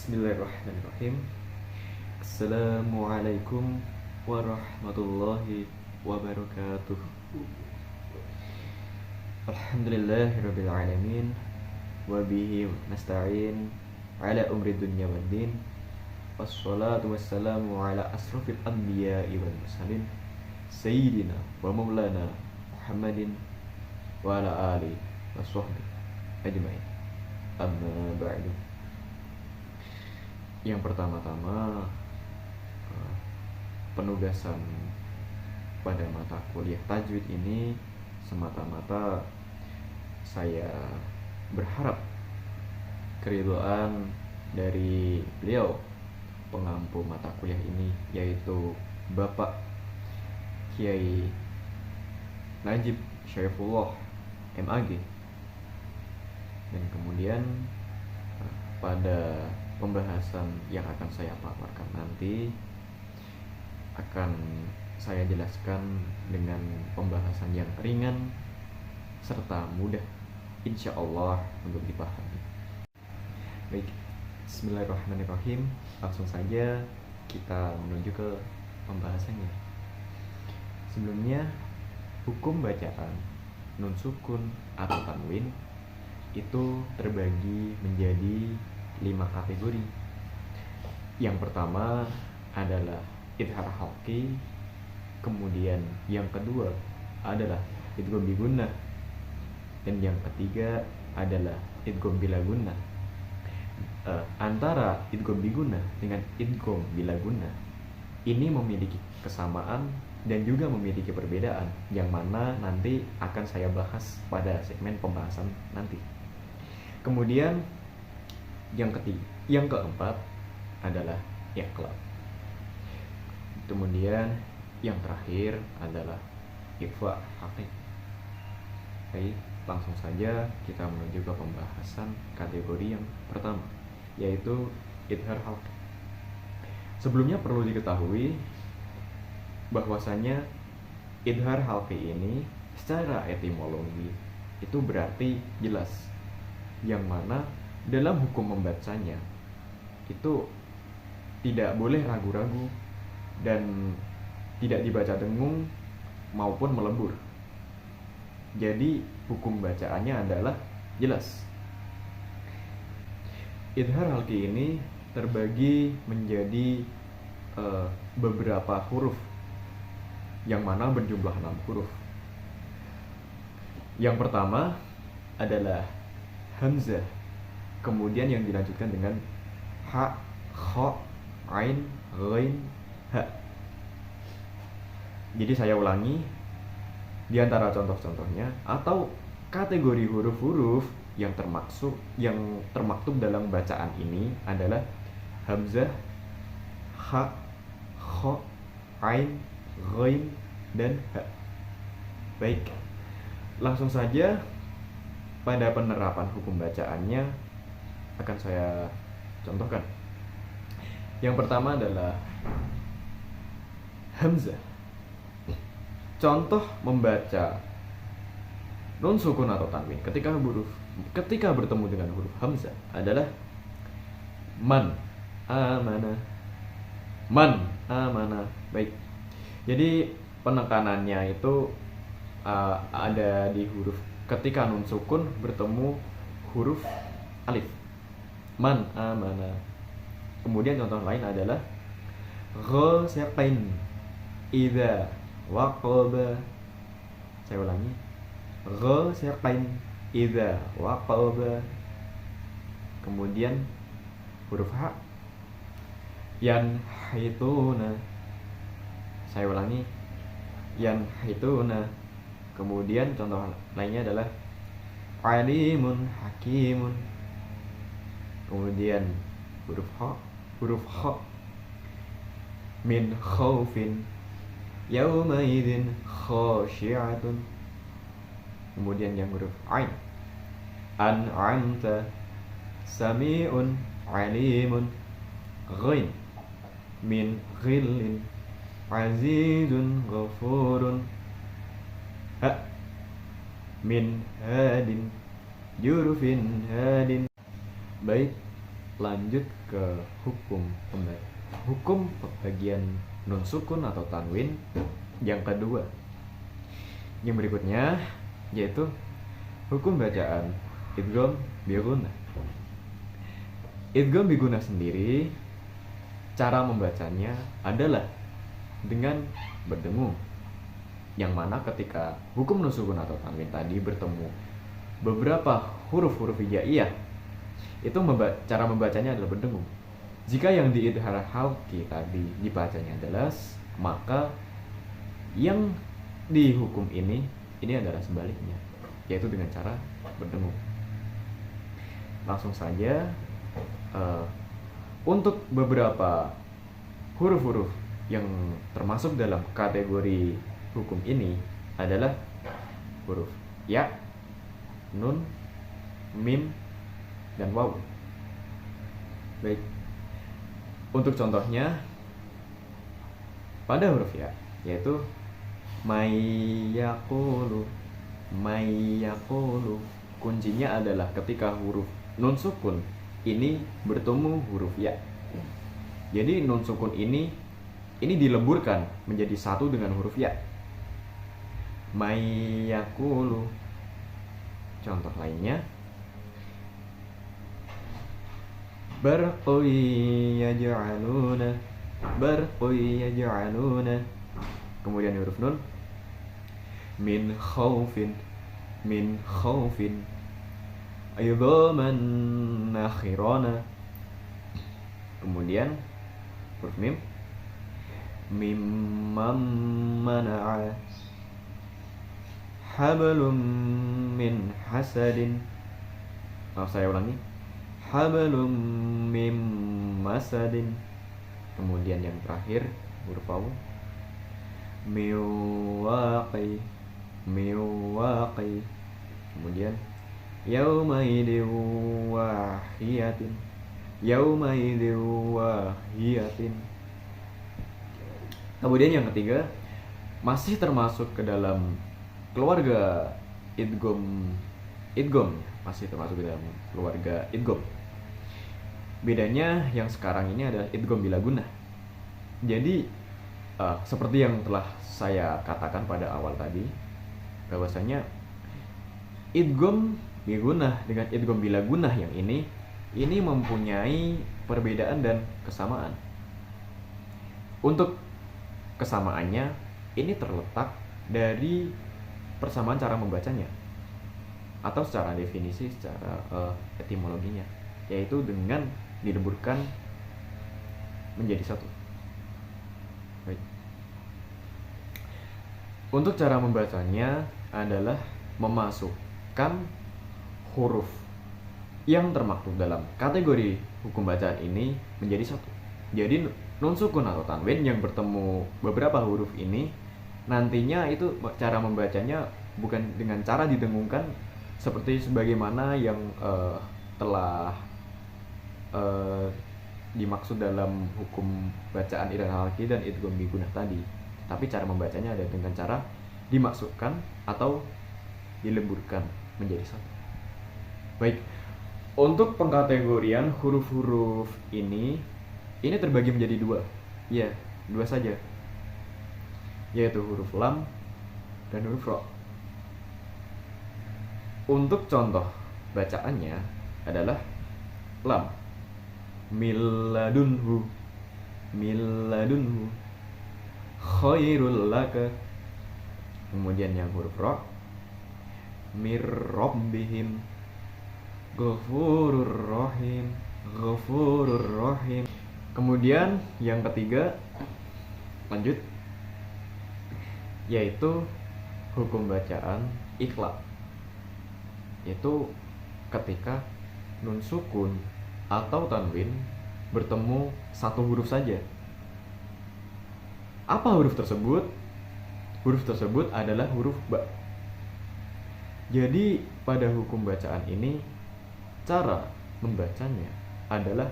Bismillahirrahmanirrahim. Assalamualaikum warahmatullahi wabarakatuh. Alhamdulillahirabbil alamin wa bihi nasta'in ala umri dunya waddin. Wassalatu wassalamu ala asrofil anbiya'i wal mursalin sayyidina wa maulana Muhammadin wa ala alihi wa sahbihi ajmain. Amma ba'du. Yang pertama-tama, penugasan pada mata kuliah tajwid ini semata-mata saya berharap keridhaan dari beliau pengampu mata kuliah ini, yaitu Bapak Kiai Najib Syaifullah MAG. Dan kemudian pada pembahasan yang akan saya paparkan nanti akan saya jelaskan dengan pembahasan yang ringan serta mudah, insya Allah, untuk dipahami. Baik, bismillahirrahmanirrahim. Langsung saja kita menuju ke pembahasannya. Sebelumnya, hukum bacaan nun sukun atau tanwin itu terbagi menjadi 5 kategori. Yang pertama adalah idhar halqi, kemudian yang kedua adalah idgham bi gunnah, dan yang ketiga adalah idgham bila gunnah. Antara idgham bi gunnah dengan idgham bila gunnah ini memiliki kesamaan dan juga memiliki perbedaan, yang mana nanti akan saya bahas pada segmen pembahasan nanti. Kemudian yang keempat adalah iqlab. Kemudian yang terakhir adalah ikhfa haqiq. Baik, langsung saja kita menuju ke pembahasan kategori yang pertama, yaitu idhar halqi. Sebelumnya perlu diketahui bahwasanya idhar halqi ini secara etimologi itu berarti jelas, yang mana dalam hukum membacanya itu tidak boleh ragu-ragu dan tidak dibaca dengung maupun melebur. Jadi hukum bacaannya adalah jelas. Idhar halqi ini terbagi menjadi beberapa huruf, yang mana berjumlah 6 huruf. Yang pertama adalah hamzah, kemudian yang dilanjutkan dengan ha, kha, ain, ghain, ha. Jadi saya ulangi, di antara contoh-contohnya atau kategori huruf-huruf yang termaktub dalam bacaan ini adalah hamzah, ha, kha, ain, ghain, dan ha. Baik, langsung saja pada penerapan hukum bacaannya akan saya contohkan. Yang pertama adalah hamzah. Contoh membaca nun sukun atau tanwin ketika bertemu dengan huruf hamzah adalah man amana. Man amana. Baik. Jadi penekanannya itu ada di huruf ketika nun sukun bertemu huruf alif. Man amana. Kemudian contoh lain adalah ghasiqin idza waqaba. Saya ulangi, ghasiqin idza waqaba. Kemudian huruf ha, yanhituna. Saya ulangi, yanhituna. Kemudian contoh lainnya adalah alimun hakimun. Kemudian huruf ha, min khaufin yaumaidin khashi'atun. Kemudian yang huruf ain, an'amta sami'un alimun. Ghain, min ghillin azizun ghafurun. Ha, min hadin jurufin hadin. Baik, lanjut ke hukum pembagian nun sukun atau tanwin yang kedua. Yang berikutnya yaitu hukum bacaan idgham bi gunnah. Idgham bi gunnah sendiri cara membacanya adalah dengan berdengung, yang mana ketika hukum nun sukun atau tanwin tadi bertemu beberapa huruf-huruf hijaiyah, itu cara membacanya adalah berdengung. Jika yang diidhar halqi tadi dibacanya adalah maka yang di hukum ini adalah sebaliknya, yaitu dengan cara berdengung. Langsung saja untuk beberapa huruf-huruf yang termasuk dalam kategori hukum ini adalah huruf ya, nun, mim, dan waw. Baik, untuk contohnya pada huruf ya, yaitu mayyaqulu. Kuncinya adalah ketika huruf nun sukun ini bertemu huruf ya. Jadi nun sukun ini dileburkan menjadi satu dengan huruf ya. Mayyaqulu. Contoh lainnya, barqi yaj'aluna. Kemudian huruf nun, min khaufin, idhaman nakhirana. Kemudian huruf mim, mimman mana'a, hablum min hasadin. Saya ulangi, hablum min masadin. Kemudian yang terakhir huruf waw, miwaqi. Kemudian yaumaidin wahiyatin. Kemudian yang ketiga masih termasuk ke dalam keluarga idgham, masih termasuk ke dalam keluarga idgham. Bedanya yang sekarang ini adalah idgham bila gunnah. Jadi seperti yang telah saya katakan pada awal tadi, bahwasanya idgham bi gunnah dengan idgham bila gunnah yang ini mempunyai perbedaan dan kesamaan. Untuk kesamaannya ini terletak dari persamaan cara membacanya, atau secara definisi, secara etimologinya, yaitu dengan dileburkan menjadi satu. Baik. Untuk cara membacanya adalah memasukkan huruf yang termaktub dalam kategori hukum bacaan ini menjadi satu. Jadi nun sukun atau tanwin yang bertemu beberapa huruf ini nantinya itu cara membacanya bukan dengan cara didengungkan seperti sebagaimana yang telah dimaksud dalam hukum bacaan idgham halqi dan idgham bi gunnah tadi, tapi cara membacanya ada dengan cara dimasukkan atau dileburkan menjadi satu. Baik, untuk pengkategorian huruf-huruf ini terbagi menjadi dua, ya, dua saja, yaitu huruf lam dan huruf ro. Untuk contoh bacaannya adalah lam, milladunhu, khairul laka. Kemudian yang huruf ro, mirrabbihim, ghafurur rahim. Kemudian yang ketiga lanjut, yaitu hukum bacaan iqlab, yaitu ketika nun sukun atau tanwin bertemu satu huruf saja. Apa huruf tersebut? Huruf tersebut adalah huruf ba. Jadi pada hukum bacaan ini cara membacanya adalah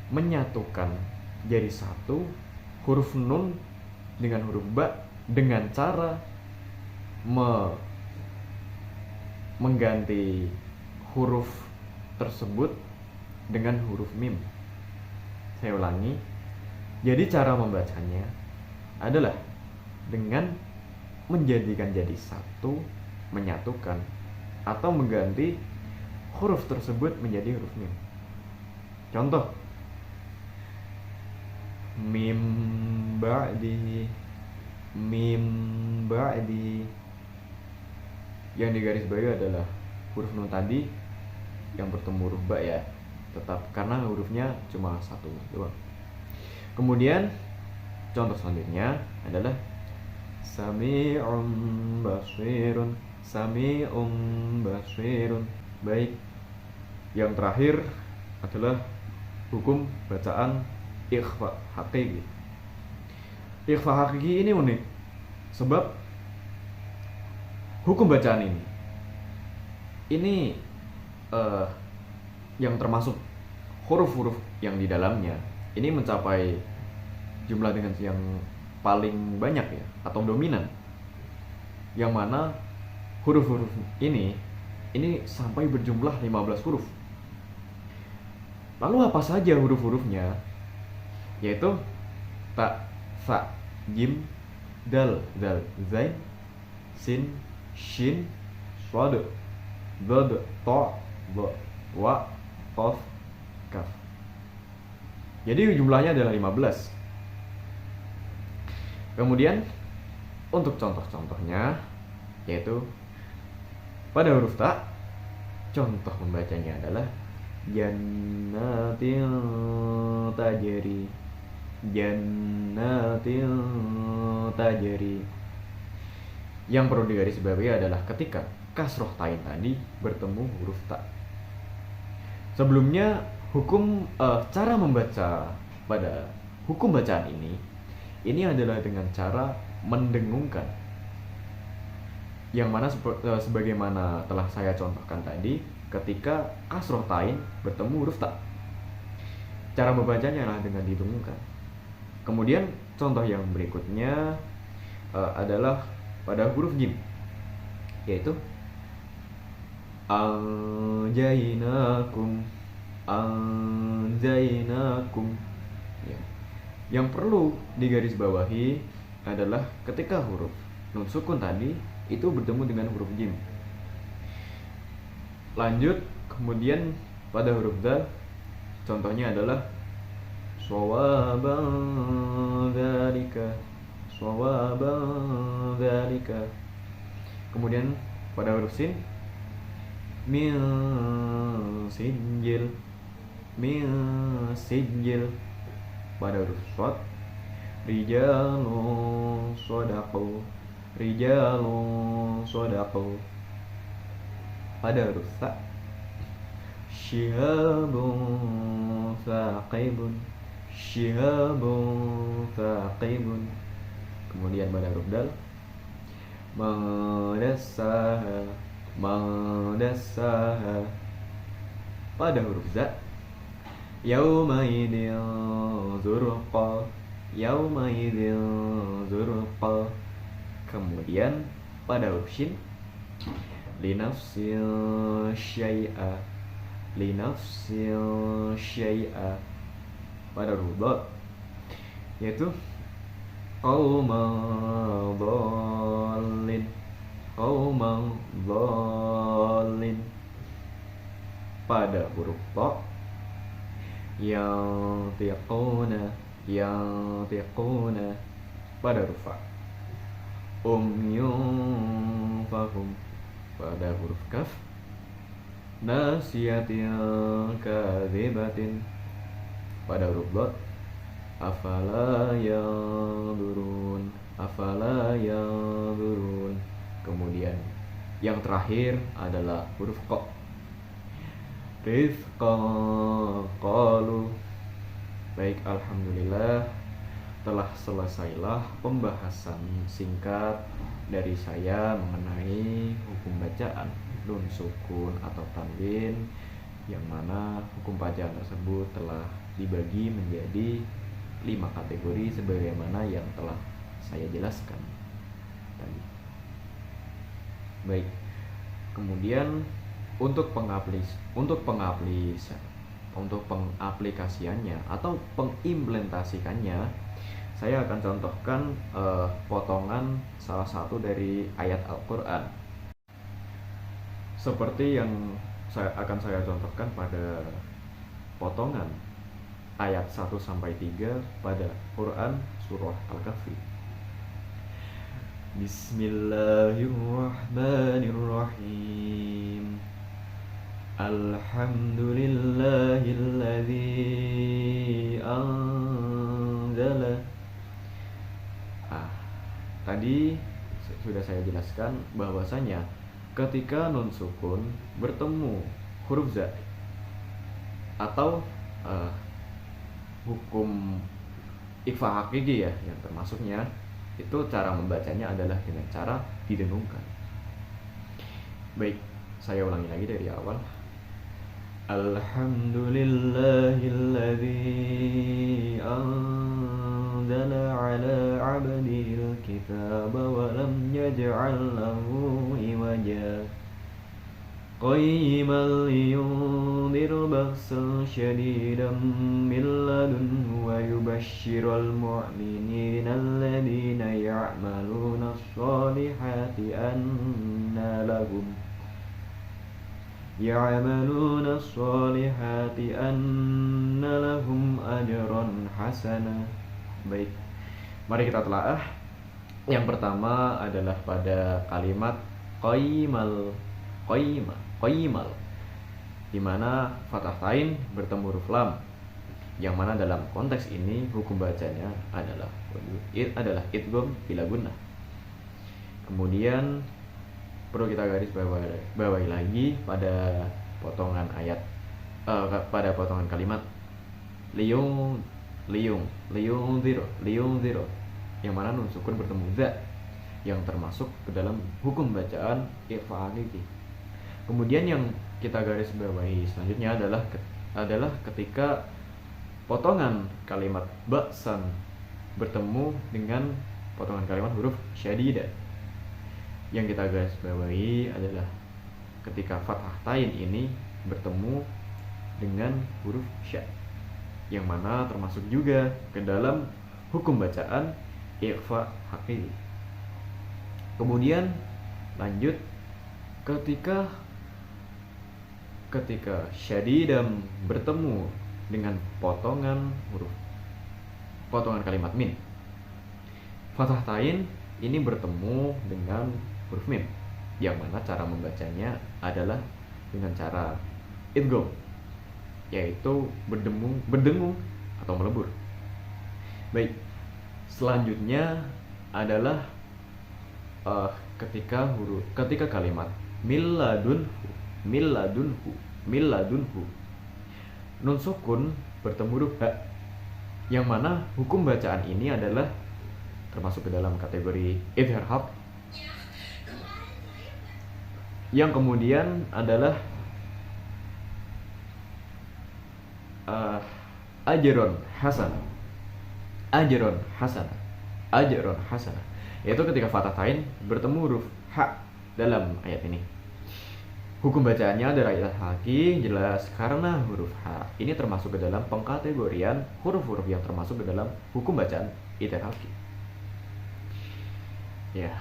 menyatukan jadi satu huruf nun dengan huruf ba dengan cara mengganti huruf tersebut dengan huruf mim. Saya ulangi. Jadi cara membacanya adalah dengan menjadikan jadi satu, menyatukan, atau mengganti huruf tersebut menjadi huruf mim. Contoh, mim ba'di, mim ba'di. Yang digarisbawahi adalah huruf nun tadi yang bertemu huruf ba ya, tetap karena hurufnya cuma satu doang. Kemudian contoh selanjutnya adalah sami'un basirun, sami'un basirun. Baik, yang terakhir adalah hukum bacaan ikhfa hakiki. Ikhfa hakiki ini unik sebab hukum bacaan ini yang termasuk huruf-huruf yang di dalamnya ini mencapai jumlah dengan yang paling banyak ya, atau dominan, yang mana huruf-huruf ini sampai berjumlah 15 huruf. Lalu apa saja huruf-hurufnya? Yaitu ta, sa, jim, dal, zain, sin, shin, shad, dad, ta, ba, wa, qaf, kaf. Jadi jumlahnya adalah 15. Kemudian untuk contoh-contohnya, yaitu pada huruf ta, contoh membacanya adalah jannatil tajri, jannatil tajri. Yang perlu digarisbawahi adalah ketika kasroh tain tadi bertemu huruf ta. Sebelumnya cara membaca pada hukum bacaan ini adalah dengan cara mendengungkan, yang mana sebagaimana telah saya contohkan tadi, ketika kasroh tain bertemu huruf ta, cara membacanya adalah dengan didengungkan. Kemudian contoh yang berikutnya adalah pada huruf jim, yaitu anjainakum, anjainakum ya. Yang perlu digarisbawahi adalah ketika huruf nun sukun tadi itu bertemu dengan huruf jim. Lanjut, kemudian pada huruf dal, contohnya adalah shawaban dzalika, shawaban dzalika. Kemudian pada huruf sin, min sijil, min sijil. Pada huruf shad, rijalun shadaqu, rijalun shadaqu. Pada huruf sa, shihabun thaqibun, shihabun thaqibun. Kemudian pada huruf dal, madassaha, madassaha. Pada huruf za, yaumaidin zurqa, yaumaidin zurqa. Kemudian pada huruf shin, linafsil syai'a, linafsil syai'a. Pada huruf dad, yaitu qauman dhallin, qauman dhallin. Pada huruf ta, yang tiquna, yang tiquna. Pada huruf fa, umyun fahum. Pada huruf kaf, nasiyatin kadhibatin. Pada huruf dad, afala yanzurun, afala yanzurun. Kemudian yang terakhir adalah huruf qa, rizqan qalu. Baik, alhamdulillah telah selesailah pembahasan singkat dari saya mengenai hukum bacaan nun sukun atau tanwin, yang mana hukum bacaan tersebut telah dibagi menjadi 5 kategori sebagaimana yang telah saya jelaskan tadi. Baik, kemudian untuk untuk pengaplikasiannya atau pengimplementasikannya, saya akan contohkan potongan salah satu dari ayat Al-Quran. Seperti yang akan saya contohkan pada potongan ayat 1-3 pada Quran surah Al-Kahfi. Bismillahirrahmanirrahim. Alhamdulillahilladzi anzala. Tadi sudah saya jelaskan bahwasanya ketika nun sukun bertemu huruf za atau hukum ikhfa hakiki ya, yang termasuknya itu cara membacanya adalah dengan cara didengungkan. Baik, saya ulangi lagi dari awal. Alhamdulillahilladzi anzala ala 'abdihil kitaba wa lam yaj'al lahu iwaja qayyiman liyundhir ba'san shadidan min ladunhu wa yubashshiral mu'minina alladhina ya'maluna as-solihati anna lahum ajran hasana. Baik, mari kita telaah. Yang pertama adalah pada kalimat qayyimal, di mana fathah tain bertemu huruf lam, yang mana dalam konteks ini hukum bacanya adalah idgham bila gunnah. Kemudian perlu kita garis bawahi lagi pada potongan ayat, pada potongan kalimat liyung zero, yang mana nun sukun bertemu za, yang termasuk ke dalam hukum bacaan ikhfa hakiki. Kemudian yang kita garis bawahi selanjutnya adalah ketika potongan kalimat ba'san bertemu dengan potongan kalimat huruf syadidah. Yang kita garis bawahi adalah ketika fathah tain ini bertemu dengan huruf sya, yang mana termasuk juga ke dalam hukum bacaan ikhfa hakiki. Kemudian lanjut ketika syadidan bertemu dengan potongan kalimat min, fathah tain ini bertemu dengan huruf mim, yang mana cara membacanya adalah dengan cara idgham, yaitu berdengung atau melebur. Baik, selanjutnya adalah ketika kalimat milladunhu nun sukun bertemu huruf ha, yang mana hukum bacaan ini adalah termasuk ke dalam kategori idhar haq, yang kemudian adalah ajron hasanah, yaitu ketika fathah tain bertemu huruf ha dalam ayat ini. Hukum bacaannya adalah idhar haqi, jelas karena huruf ha ini termasuk ke dalam pengkategorian huruf-huruf yang termasuk ke dalam hukum bacaan idhar haqi. Ya,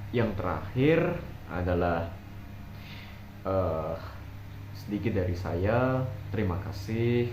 yang terakhir adalah sedikit dari saya. Terima kasih.